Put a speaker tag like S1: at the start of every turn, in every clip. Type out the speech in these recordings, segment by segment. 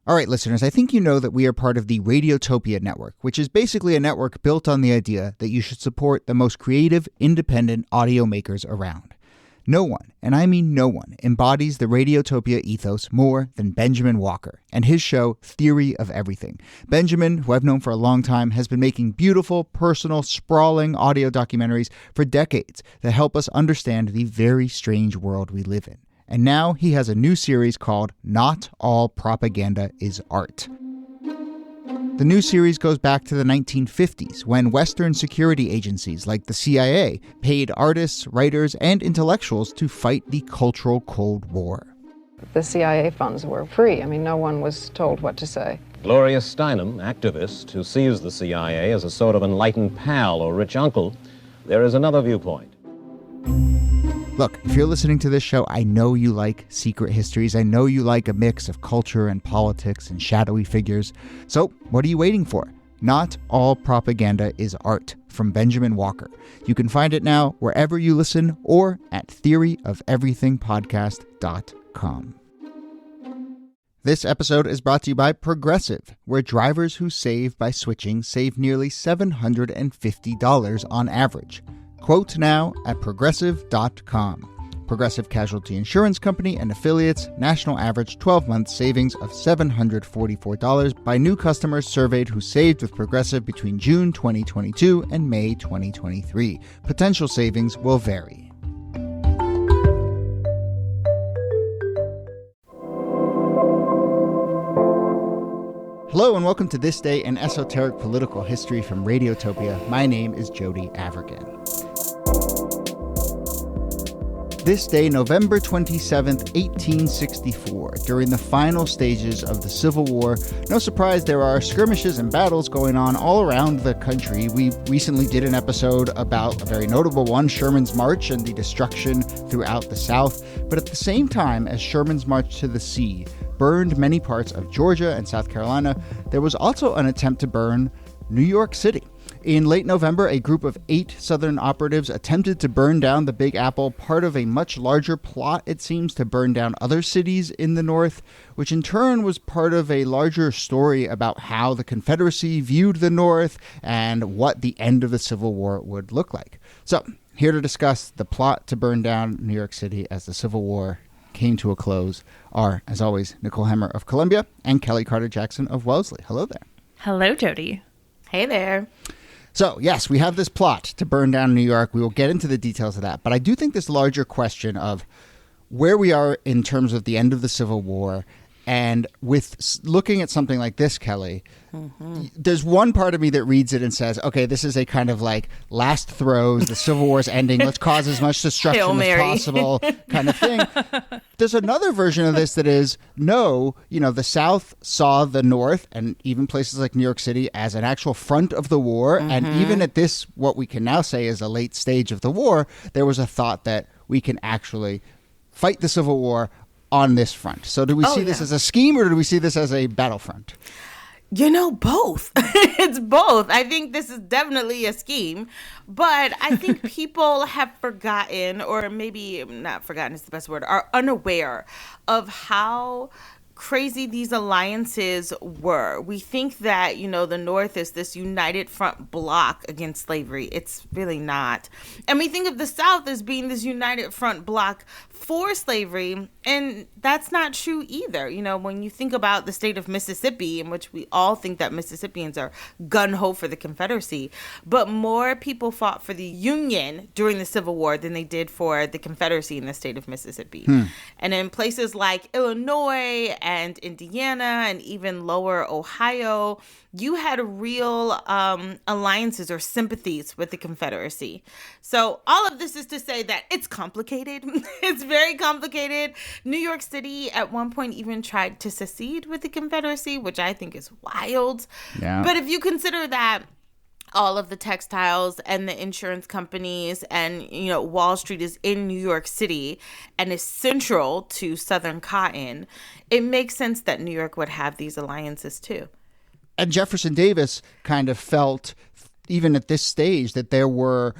S1: All right, listeners, I think you know that we are part of the Radiotopia network, which is basically a network built on the idea that you should support the most creative, independent audio makers around. No one, and I mean no one, embodies the Radiotopia ethos more than Benjamin Walker and his show Theory of Everything. Benjamin, who I've known for a long time, has been making beautiful, personal, sprawling audio documentaries for decades that help us understand the very strange world we live in. And now he has a new series called Not All Propaganda is Art. The new series goes back to the 1950s, when Western security agencies like the CIA paid artists, writers, and intellectuals to fight the cultural Cold War.
S2: The CIA funds were free. I mean, no one was told what to say.
S3: Gloria Steinem, activist who sees the CIA as a sort of enlightened pal or rich uncle, there is another viewpoint.
S1: Look, if you're listening to this show, I know you like secret histories. I know you like a mix of culture and politics and shadowy figures. So what are you waiting for? Not All Propaganda is Art from Benjamin Walker. You can find it now wherever you listen or at theoryofeverythingpodcast.com. This episode is brought to you by Progressive, where drivers who save by switching save nearly $750 on average. Quote now at progressive.com. Progressive Casualty Insurance Company and affiliates, national average 12-month savings of $744 by new customers surveyed who saved with Progressive between June 2022 and May 2023. Potential savings will vary. Hello and welcome to This Day in Esoteric Political History from Radiotopia. My name is Jody Avergan. This day, November 27th, 1864, during the final stages of the Civil War. No surprise, there are skirmishes and battles going on all around the country. We recently did an episode about a very notable one, Sherman's March and the destruction throughout the South. But at the same time as Sherman's March to the Sea burned many parts of Georgia and South Carolina, there was also an attempt to burn New York City. In late November, a group of 8 Southern operatives attempted to burn down the Big Apple, part of a much larger plot, it seems, to burn down other cities in the North, which in turn was part of a larger story about how the Confederacy viewed the North and what the end of the Civil War would look like. So, here to discuss the plot to burn down New York City as the Civil War came to a close are, as always, Nicole Hemmer of Columbia and Kellie Carter-Jackson of Wellesley. Hello there.
S4: Hello, Jody.
S5: Hey there.
S1: So, yes, we have this plot to burn down New York. We will get into the details of that. But I do think this larger question of where we are in terms of the end of the Civil War, and with looking at something like this, Kellie, there's one part of me that reads it and says, okay, this is a kind of like last throes, the Civil War's ending, let's cause as much destruction as possible kind of thing. There's another version of this that is, no, the South saw the North and even places like New York City as an actual front of the war. And even at this, what we can now say is a late stage of the war, there was a thought that we can actually fight the Civil War on this front. So do we see this as a scheme, or do we see this as a battlefront?
S5: Both. It's both. I think this is definitely a scheme, but I think people have forgotten, or maybe not forgotten is the best word, are unaware of how crazy these alliances were. We think that, the North is this united front block against slavery. It's really not. And we think of the South as being this united front block for slavery, and that's not true either. When you think about the state of Mississippi, in which we all think that Mississippians are gung-ho for the Confederacy, but more people fought for the Union during the Civil War than they did for the Confederacy in the state of Mississippi. And in places like Illinois and Indiana and even lower Ohio, you had real alliances or sympathies with the Confederacy. So all of this is to say that it's complicated. It's very complicated. New York City at one point even tried to secede with the Confederacy, which I think is wild. Yeah. But if you consider that all of the textiles and the insurance companies and, Wall Street is in New York City and is central to Southern cotton, it makes sense that New York would have these alliances too.
S1: And Jefferson Davis kind of felt even at this stage, that there were,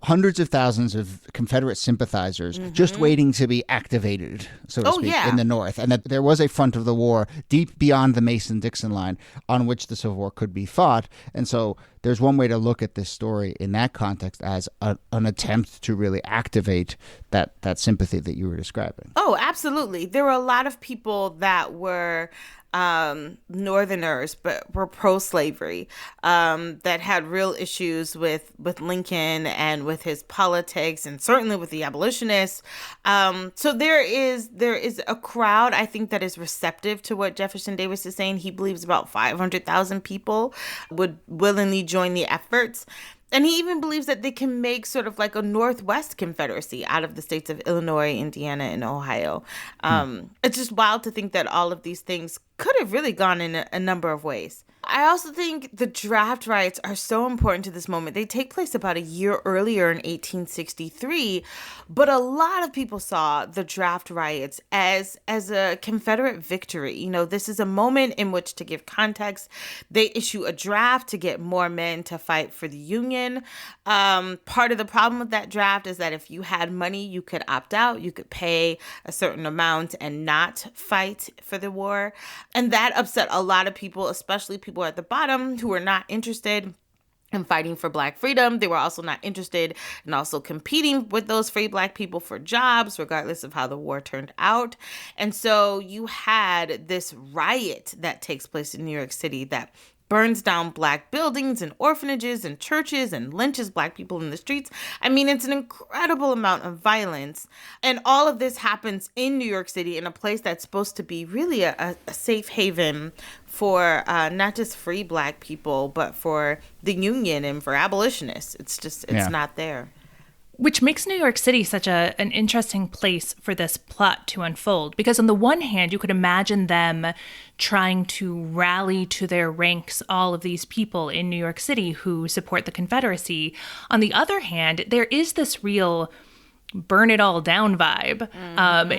S1: hundreds of thousands of Confederate sympathizers just waiting to be activated, so to speak, in the North, and that there was a front of the war deep beyond the Mason-Dixon line on which the Civil War could be fought. And so there's one way to look at this story in that context as an attempt to really activate that sympathy that you were describing.
S5: Oh, absolutely. There were a lot of people that were Northerners, but were pro-slavery, that had real issues with Lincoln and with his politics, and certainly with the abolitionists. So there is a crowd, I think, that is receptive to what Jefferson Davis is saying. He believes about 500,000 people would willingly join the efforts. And he even believes that they can make sort of like a Northwest Confederacy out of the states of Illinois, Indiana, and Ohio. It's just wild to think that all of these things could have really gone in a number of ways. I also think the draft riots are so important to this moment. They take place about a year earlier in 1863, but a lot of people saw the draft riots as a Confederate victory. This is a moment in which, to give context, they issue a draft to get more men to fight for the Union. Part of the problem with that draft is that if you had money, you could opt out. You could pay a certain amount and not fight for the war. And that upset a lot of people, especially people at the bottom who were not interested in fighting for Black freedom. They were also not interested in also competing with those free Black people for jobs, regardless of how the war turned out. And so you had this riot that takes place in New York City that burns down Black buildings and orphanages and churches and lynches Black people in the streets. I mean, it's an incredible amount of violence. And all of this happens in New York City, in a place that's supposed to be really a safe haven for not just free Black people, but for the Union and for abolitionists. It's not there.
S4: Which makes New York City such an interesting place for this plot to unfold. Because on the one hand, you could imagine them trying to rally to their ranks all of these people in New York City who support the Confederacy. On the other hand, there is this real burn it all down vibe,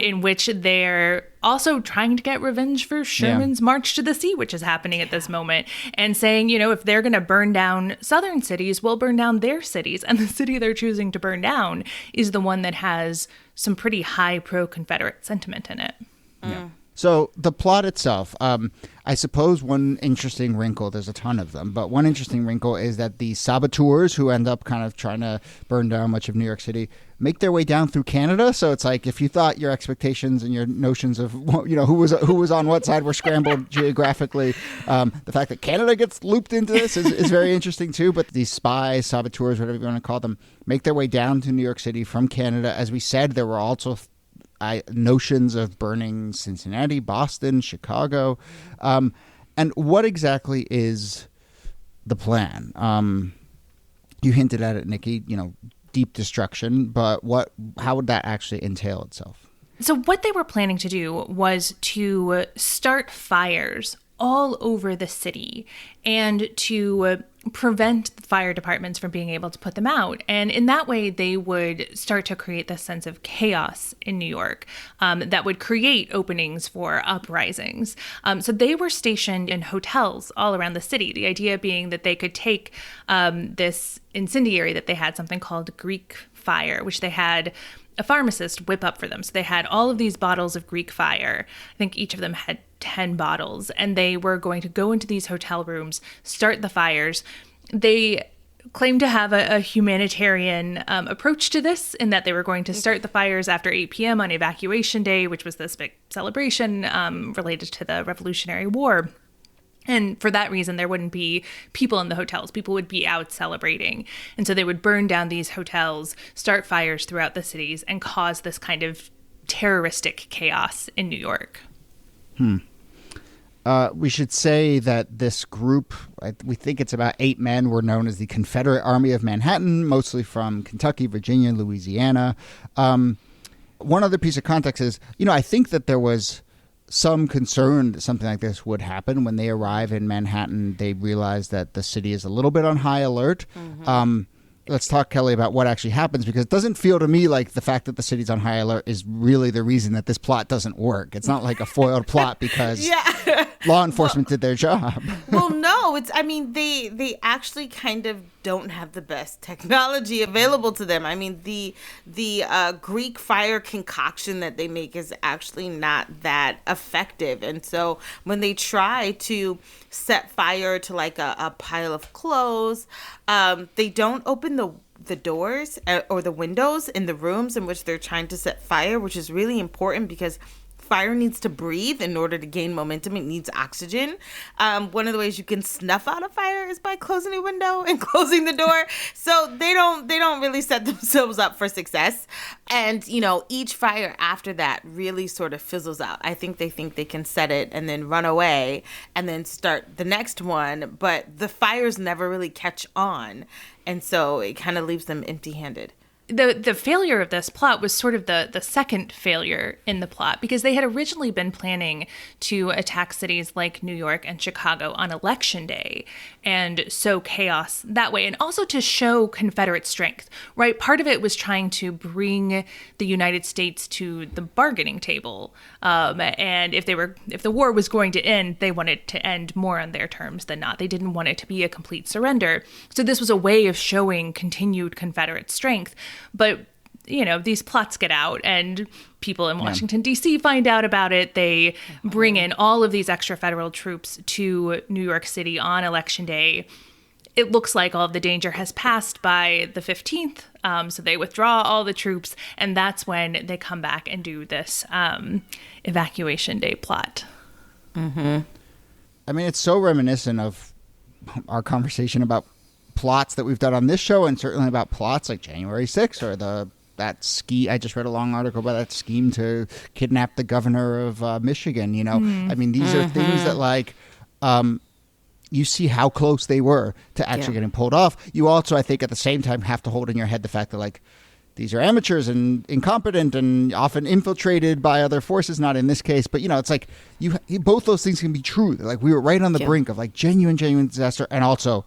S4: in which they're also trying to get revenge for Sherman's March to the Sea, which is happening at this moment, and saying, if they're going to burn down Southern cities, we'll burn down their cities. And the city they're choosing to burn down is the one that has some pretty high pro-Confederate sentiment in it.
S1: Yeah. So the plot itself, I suppose one interesting wrinkle, there's a ton of them, but one interesting wrinkle is that the saboteurs, who end up kind of trying to burn down much of New York City, make their way down through Canada. So it's like, if you thought your expectations and your notions of who was on what side were scrambled geographically, the fact that Canada gets looped into this is very interesting too. But these spies, saboteurs, whatever you want to call them, make their way down to New York City from Canada. As we said, there were also notions of burning Cincinnati, Boston, Chicago. And what exactly is the plan? You hinted at it, Nikki, deep destruction, but how would that actually entail itself?
S4: So what they were planning to do was to start fires all over the city and to prevent the fire departments from being able to put them out. And in that way, they would start to create this sense of chaos in New York that would create openings for uprisings. So they were stationed in hotels all around the city, the idea being that they could take this incendiary that they had, something called Greek fire, which they had a pharmacist whip up for them. So they had all of these bottles of Greek fire. I think each of them had 10 bottles, and they were going to go into these hotel rooms, start the fires. They claimed to have a humanitarian approach to this, in that they were going to start the fires after 8 p.m. on Evacuation Day, which was this big celebration related to the Revolutionary War. And for that reason, there wouldn't be people in the hotels. People would be out celebrating. And so they would burn down these hotels, start fires throughout the cities, and cause this kind of terroristic chaos in New York.
S1: We should say that this group, we think it's about 8 men, were known as the Confederate Army of Manhattan, mostly from Kentucky, Virginia, Louisiana. One other piece of context is, I think that there was some concern that something like this would happen. When they arrive in Manhattan, they realize that the city is a little bit on high alert. Let's talk, Kellie, about what actually happens, because it doesn't feel to me like the fact that the city's on high alert is really the reason that this plot doesn't work. It's not like a foiled plot because law enforcement did their job.
S5: Well, no, they actually kind of don't have the best technology available to them. I mean, the Greek fire concoction that they make is actually not that effective. And so when they try to set fire to like a pile of clothes, they don't open the doors or the windows in the rooms in which they're trying to set fire, which is really important because fire needs to breathe in order to gain momentum. It needs oxygen. One of the ways you can snuff out a fire is by closing a window and closing the door. So they don't really set themselves up for success. And, each fire after that really sort of fizzles out. I think they can set it and then run away and then start the next one. But the fires never really catch on. And so it kind of leaves them empty-handed.
S4: The failure of this plot was sort of the second failure in the plot, because they had originally been planning to attack cities like New York and Chicago on Election Day and sow chaos that way, and also to show Confederate strength, right? Part of it was trying to bring the United States to the bargaining table, and if the war was going to end, they wanted to end more on their terms than not. They didn't want it to be a complete surrender. So this was a way of showing continued Confederate strength. But, these plots get out and people in Washington, D.C. find out about it. They bring in all of these extra federal troops to New York City on Election Day. It looks like all of the danger has passed by the 15th. So they withdraw all the troops. And that's when they come back and do this evacuation day plot.
S1: Mm-hmm. I mean, it's so reminiscent of our conversation about plots that we've done on this show, and certainly about plots like January 6th or I just read a long article about that scheme to kidnap the governor of Michigan. I mean, these are things that you see how close they were to actually getting pulled off. You also, I think, at the same time have to hold in your head the fact that these are amateurs and incompetent and often infiltrated by other forces. Not in this case, but it's like both those things can be true. We were right on the brink of genuine disaster, and also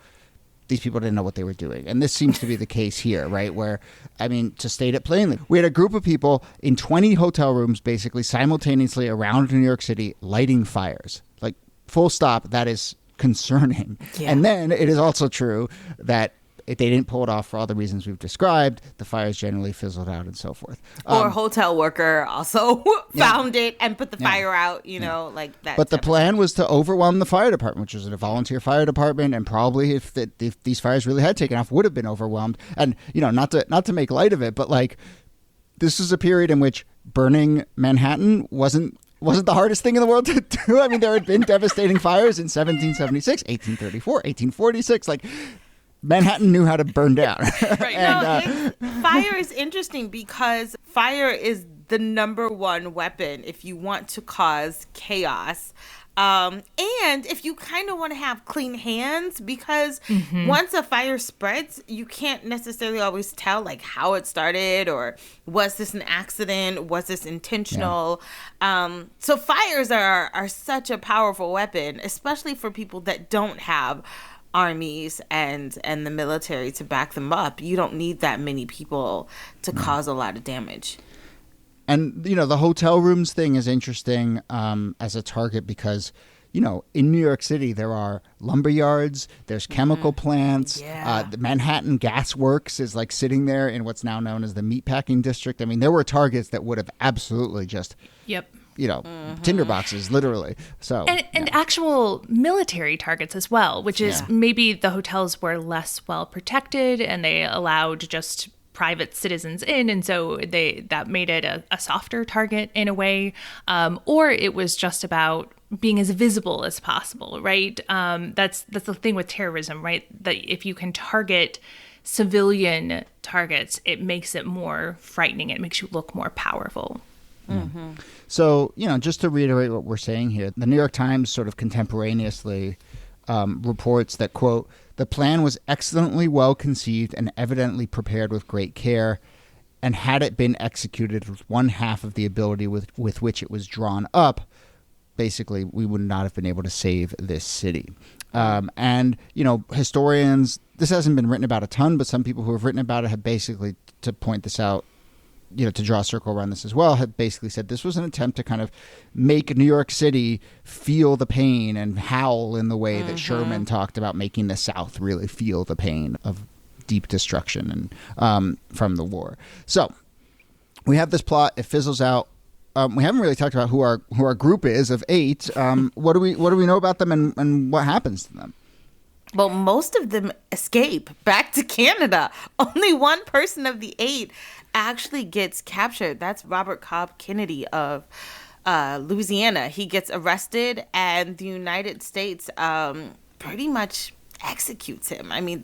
S1: these people didn't know what they were doing. And this seems to be the case here, right? Where, I mean, to state it plainly, we had a group of people in 20 hotel rooms basically simultaneously around New York City lighting fires. Full stop, that is concerning. Yeah. And then it is also true that if they didn't pull it off for all the reasons we've described, the fires generally fizzled out and so forth.
S5: Or a hotel worker also found it and put the fire out, like that.
S1: But the plan was to overwhelm the fire department, which was a volunteer fire department, and probably if these fires really had taken off, would have been overwhelmed. And, not to make light of it, but this is a period in which burning Manhattan wasn't the hardest thing in the world to do. I mean, there had been devastating fires in 1776, 1834, 1846, Manhattan knew how to burn down.
S5: Right. And, fire is interesting because fire is the number one weapon if you want to cause chaos. And if you kind of want to have clean hands, because once a fire spreads, you can't necessarily always tell how it started, or was this an accident? Was this intentional? Yeah. So fires are such a powerful weapon, especially for people that don't have armies and the military to back them up. You don't need that many people to cause a lot of damage.
S1: And, the hotel rooms thing is interesting as a target because, in New York City, there are lumber yards, there's chemical plants. The Manhattan Gas Works is sitting there in what's now known as the meatpacking district. I mean, there were targets that would have absolutely just...
S4: Yep.
S1: tinderboxes, literally. So
S4: and actual military targets as well, which is maybe the hotels were less well protected and they allowed just private citizens in, and so that made it a softer target in a way, or it was just about being as visible as possible, right? That's the thing with terrorism, right? That if you can target civilian targets, it makes it more frightening. It makes you look more powerful.
S1: Mm-hmm. So, just to reiterate what we're saying here, the New York Times sort of contemporaneously reports that, quote, the plan was excellently well conceived and evidently prepared with great care, and had it been executed with one half of the ability with which it was drawn up, basically, we would not have been able to save this city. And, historians, this hasn't been written about a ton, but some people who have written about it have basically, to point this out, to draw a circle around this as well, had basically said this was an attempt to kind of make New York City feel the pain and howl in the way that Sherman talked about making the South really feel the pain of deep destruction and from the war. So we have this plot. It fizzles out. We haven't really talked about who our group is of 8. What do we know about them and what happens to them?
S5: Well, most of them escape back to Canada. Only one person of the 8 actually gets captured. That's Robert Cobb Kennedy of Louisiana. He gets arrested, and the United States pretty much executes him. I mean,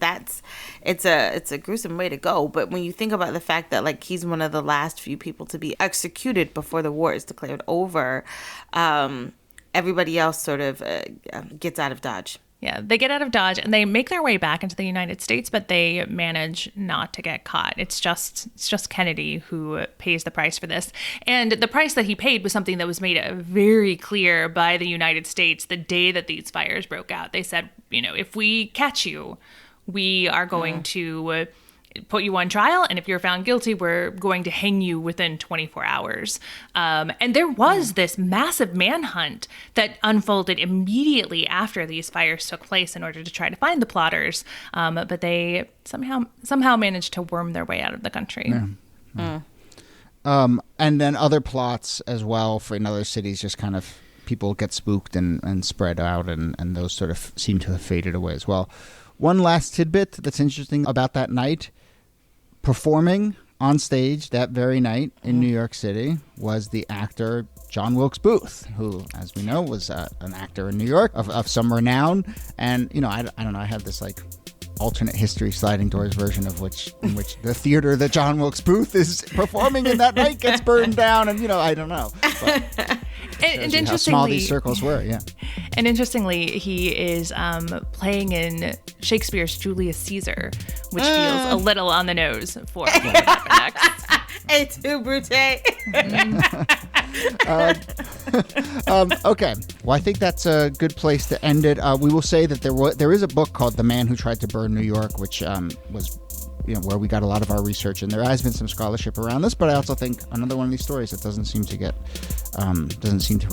S5: it's a gruesome way to go. But when you think about the fact that like he's one of the last few people to be executed before the war is declared over, everybody else sort of gets out of Dodge.
S4: Yeah, they get out of Dodge and they make their way back into the United States, but they manage not to get caught. It's just Kennedy who pays the price for this. And the price that he paid was something that was made very clear by the United States the day that these fires broke out. They said, if we catch you, we are going to put you on trial, and if you're found guilty, we're going to hang you within 24 hours. And there was this massive manhunt that unfolded immediately after these fires took place in order to try to find the plotters. But they somehow managed to worm their way out of the country.
S1: Yeah. And then other plots as well in other cities, just kind of people get spooked and spread out, and those sort of seem to have faded away as well. One last tidbit that's interesting about that night. Performing on stage that very night in New York City was the actor John Wilkes Booth, who, as we know, was an actor in New York of some renown. And, I don't know, I have this like alternate history sliding doors version in which the theater that John Wilkes Booth is performing in that night gets burned down. And, I don't know. But
S4: and interestingly,
S1: how small these circles were, yeah.
S4: And interestingly, he is playing in Shakespeare's Julius Caesar, which feels a little on the nose for what would happen next.
S5: Et tu, Brute?
S1: Okay. Well, I think that's a good place to end it. We will say that there is a book called The Man Who Tried to Burn New York, which was where we got a lot of our research, and there has been some scholarship around this, but I also think another one of these stories that doesn't seem to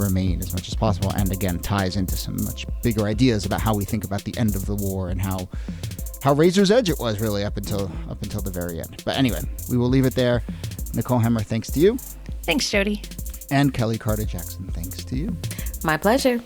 S1: remain as much as possible, and again ties into some much bigger ideas about how we think about the end of the war and how razor's edge it was really up until the very end. But anyway, we will leave it there. Nicole Hemmer, thanks to you.
S4: Thanks, Jody.
S1: And Kellie Carter Jackson, thanks to you.
S5: My pleasure.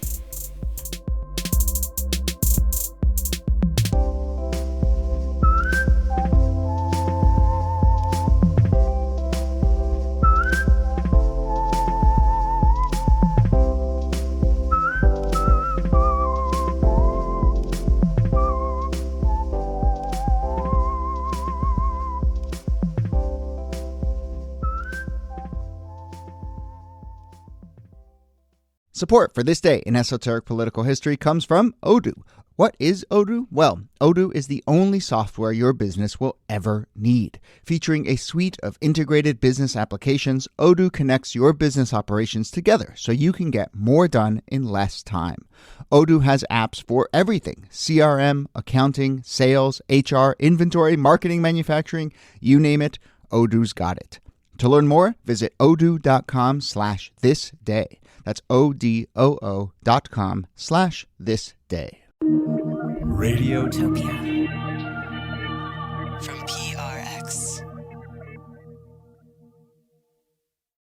S1: Support for This Day in Esoteric Political History comes from Odoo. What is Odoo? Well, Odoo is the only software your business will ever need. Featuring a suite of integrated business applications, Odoo connects your business operations together so you can get more done in less time. Odoo has apps for everything: CRM, accounting, sales, HR, inventory, marketing, manufacturing, you name it, Odoo's got it. To learn more, visit odoo.com/thisday. That's odoo.com/thisday.
S6: Radiotopia. From